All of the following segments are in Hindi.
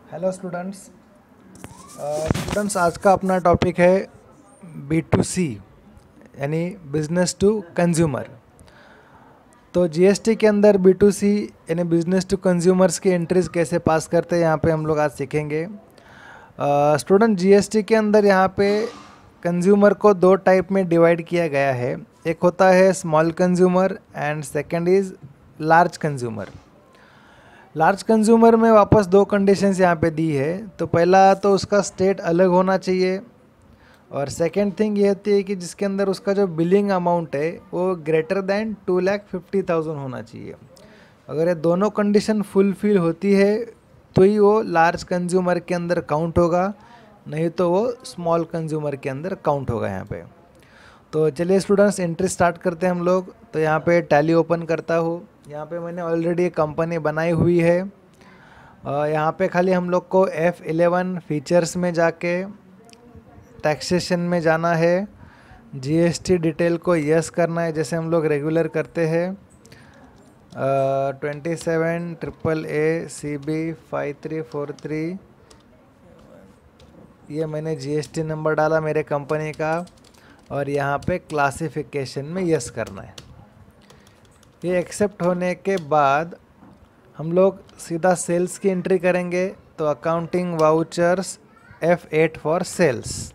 Hello students. आज का अपना टॉपिक है B2C यानी बिजनेस टू कंज्यूमर। तो जीएसटी के अंदर B2C यानी बिजनेस टू कंज्यूमर्स की एंट्रीज कैसे पास करते हैं यहाँ पे हम लोग आज सीखेंगे। स्टूडेंट, जीएसटी के अंदर यहाँ पे कंज्यूमर को दो टाइप में डिवाइड किया गया है। एक होता है small consumer and second is large consumer. Large consumer में वापस दो कंडीशंस यहाँ पे दी है। तो पहला तो उसका स्टेट अलग होना चाहिए और सेकंड थिंग ये होती है कि जिसके अंदर उसका जो बिलिंग अमाउंट है वो ग्रेटर दैन 2,50,000 होना चाहिए। अगर ये दोनों कंडीशन फुलफिल होती है तो ही वो लार्ज कंज्यूमर के अंदर काउंट होगा, नहीं तो वो स्मॉल कंज्यूमर के अंदर काउंट होगा यहाँ पे। तो चलिए स्टूडेंट्स, एंट्री स्टार्ट करते हैं हम लोग। तो यहाँ पे टैली ओपन करता हूँ। यहाँ पे मैंने ऑलरेडी एक कंपनी बनाई हुई है। यहाँ पे खाली हम लोग को F11 फीचर्स में जाके टैक्सेशन में जाना है, जीएसटी डिटेल को यस करना है जैसे हम लोग रेगुलर करते हैं। 27AAA CB5343 ये मैंने जीएसटी नंबर डाला मेरे कंपनी का और यहाँ पे क्लासिफिकेशन में यस करना है। ये एक्सेप्ट होने के बाद हम लोग सीधा सेल्स की एंट्री करेंगे। तो accounting vouchers F8 for sales,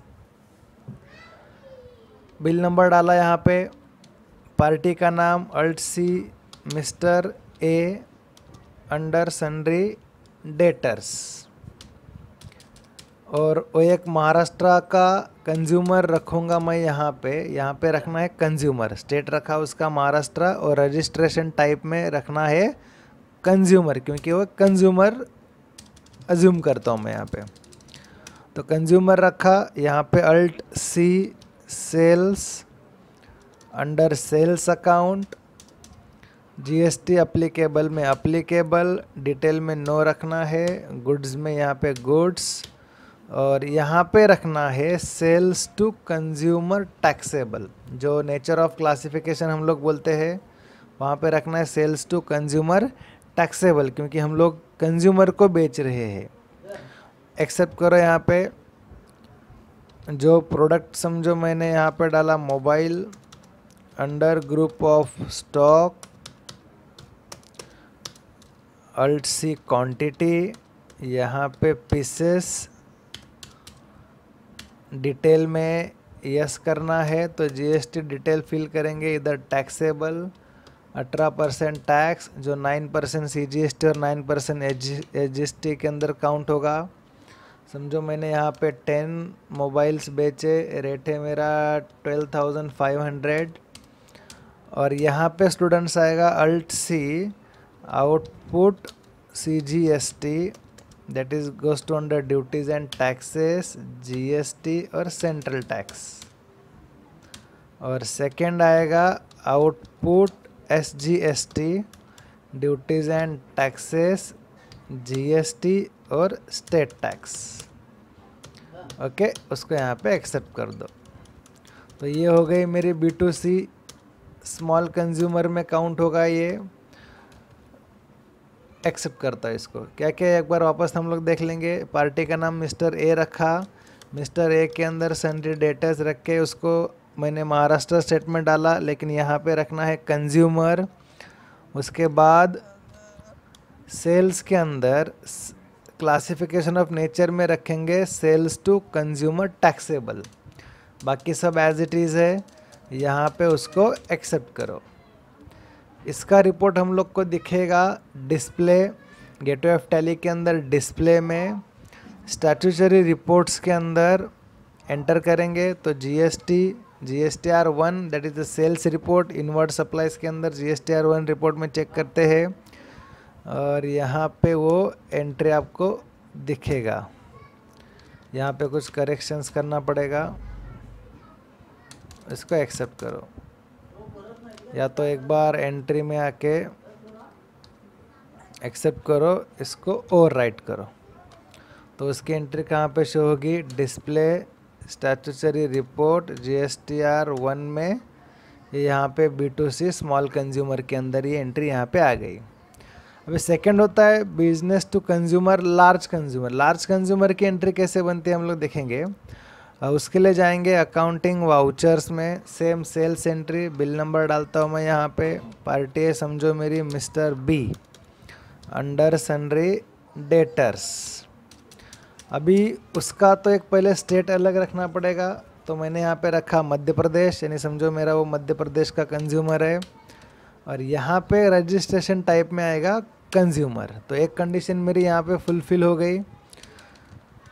bill number डाला यहाँ पे, पार्टी का नाम alt C mister A under sundry debtors, और वो एक महाराष्ट्र का कंज्यूमर रखूँगा मैं यहाँ पे रखना है कंज्यूमर। स्टेट रखा उसका महाराष्ट्र और रजिस्ट्रेशन टाइप में रखना है कंज्यूमर, क्योंकि वो कंज्यूमर अज्यूम करता हूँ मैं यहाँ पे। तो कंज्यूमर रखा, यहाँ पे alt C sales under sales account, GST applicable में अप्लीकेबल, डिटेल में नो रखना है, गुड्स में यहाँ पे गुड्स, और यहाँ पे रखना है सेल्स टू कंज्यूमर टैक्सेबल। जो नेचर ऑफ क्लासिफिकेशन हम लोग बोलते हैं वहाँ पे रखना है सेल्स टू कंज्यूमर टैक्सेबल, क्योंकि हम लोग कंज्यूमर को बेच रहे हैं। एक्सेप्ट करो। यहाँ पे जो प्रोडक्ट समझो मैंने यहाँ पे डाला mobile, under group of stock alt C quantity, यहाँ पे पीसेस, डिटेल में यस करना है। तो जीएसटी डिटेल फिल करेंगे, इधर टैक्सेबल 18% टैक्स, जो 9% CGST और 9% HGST के अंदर काउंट होगा। समझो मैंने यहाँ पे 10 मोबाइल्स बेचे, रेट है मेरा 12,500, और यहाँ पे स्टूडेंट्स आएगा alt C output CGST, that is goes to under duties and taxes, GST और सेंट्रल टैक्स, और सेकंड आएगा output SGST, duties and taxes, GST और स्टेट टैक्स। ओके, उसको यहाँ पे एक्सेप्ट कर दो। तो ये हो गई मेरी B2C, स्मॉल कंज्यूमर में काउंट होगा। ये एक्सेप्ट करता है इसको। क्या क्या एक बार वापस हम लोग देख लेंगे। पार्टी का नाम मिस्टर ए रखा, मिस्टर ए के अंदर सन्ड्री डेटर्स रख के उसको मैंने महाराष्ट्र स्टेट में डाला, लेकिन यहाँ पे रखना है कंज्यूमर। उसके बाद सेल्स के अंदर क्लासिफिकेशन ऑफ नेचर में रखेंगे सेल्स टू कंज्यूमर टैक्सेबल, बाकी सब एज इट इज़ है। यहाँ पे उसको एक्सेप्ट करो। इसका रिपोर्ट हम लोग को दिखेगा डिस्प्ले, गेटवे ऑफ टैली के अंदर डिस्प्ले में। स्टैट्यूटरी रिपोर्ट्स के अंदर एंटर करेंगे तो GSTR1 that is the sales report, inward supplies के अंदर GSTR1 रिपोर्ट में चेक करते हैं, और यहाँ पे वो एंट्री आपको दिखेगा। यहाँ पे कुछ करेक्शंस करना पड़ेगा, इसको एक्सेप्ट करो, या तो एक बार एंट्री में आके एक्सेप्ट करो, इसको ओवर राइट करो। तो उसकी एंट्री कहाँ पे शो होगी? डिस्प्ले स्टैट्यूटरी रिपोर्ट GSTR1 में, ये यहाँ पे B2C स्मॉल कंज्यूमर के अंदर ये एंट्री यहाँ पे आ गई। अभी सेकंड होता है business to consumer large consumer. Large consumer की एंट्री कैसे बनती है हम लोग देखेंगे। उसके लिए जाएंगे अकाउंटिंग वाउचर्स में, same sales entry, bill number डालता हूँ मैं यहाँ पे, पार्टी है समझो मेरी mister B, under sundry debtors. अभी उसका तो एक पहले स्टेट अलग रखना पड़ेगा, तो मैंने यहाँ पे रखा मध्य प्रदेश, यानी समझो मेरा वो मध्य प्रदेश का कंज्यूमर है। और यहाँ पे रजिस्ट्रेशन टाइप में आएगा कंज्यूमर, तो एक कंडीशन मेरी यहाँ पे फुलफिल हो गई।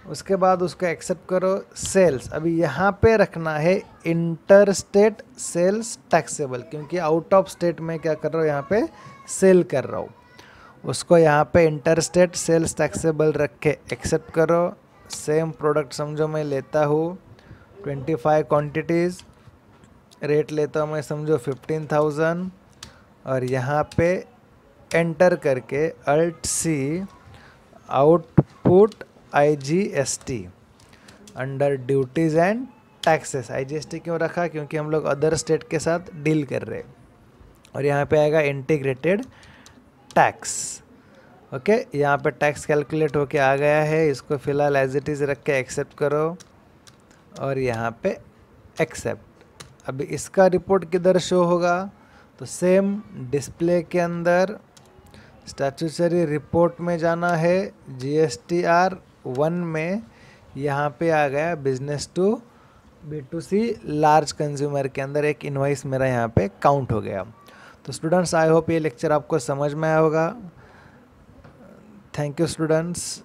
उसके बाद उसको एक्सेप्ट करो। सेल्स, अभी यहाँ पे रखना है इंटर स्टेट सेल्स टैक्सेबल, क्योंकि आउट ऑफ स्टेट में क्या कर रहा हूँ यहाँ पे सेल कर रहा हूँ, उसको यहाँ पे इंटर स्टेट सेल्स टैक्सेबल रख के एक्सेप्ट करो। सेम प्रोडक्ट समझो मैं लेता हूँ 25 क्वान्टिटीज़, रेट लेता हूँ मैं समझो 15,000, और यहाँ पे एंटर करके alt C output IGST under duties and taxes. IGST क्यों रखा, क्योंकि हम लोग अदर स्टेट के साथ डील कर रहे हैं। और यहाँ पे आएगा इंटीग्रेटेड टैक्स। ओके, यहाँ पे टैक्स कैलकुलेट होके आ गया है, इसको फ़िलहाल एज इट इज़ रख के एक्सेप्ट करो, और यहाँ पे एक्सेप्ट। अभी इसका रिपोर्ट किधर शो होगा, तो सेम डिस्प्ले के अंदर स्टैट्यूटरी रिपोर्ट में जाना है, GSTR 1 में यहाँ पे आ गया business to B2C large consumer के अंदर एक इनवॉइस मेरा यहाँ पे काउंट हो गया। तो स्टूडेंट्स, आई होप ये लेक्चर आपको समझ में आया होगा। Thank you students.